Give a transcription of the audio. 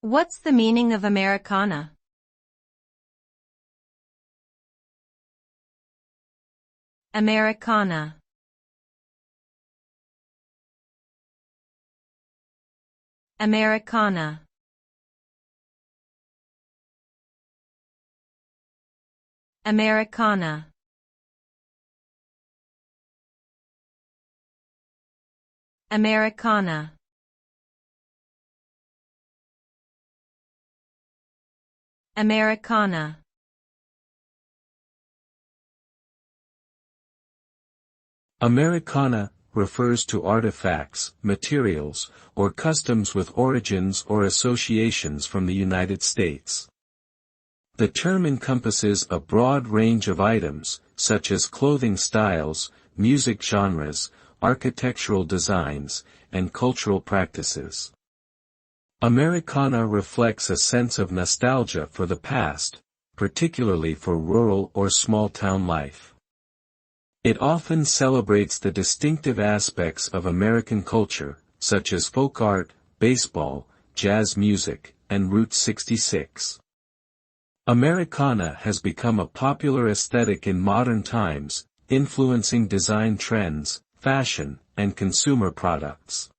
What's the meaning of Americana? Americana. Americana. Americana. Americana. Americana. Americana refers to artifacts, materials, or customs with origins or associations from the United States. The term encompasses a broad range of items, such as clothing styles, music genres, architectural designs, and cultural practices. Americana reflects a sense of nostalgia for the past, particularly for rural or small-town life. It often celebrates the distinctive aspects of American culture, such as folk art, baseball, jazz music, and Route 66. Americana has become a popular aesthetic in modern times, influencing design trends, fashion, and consumer products.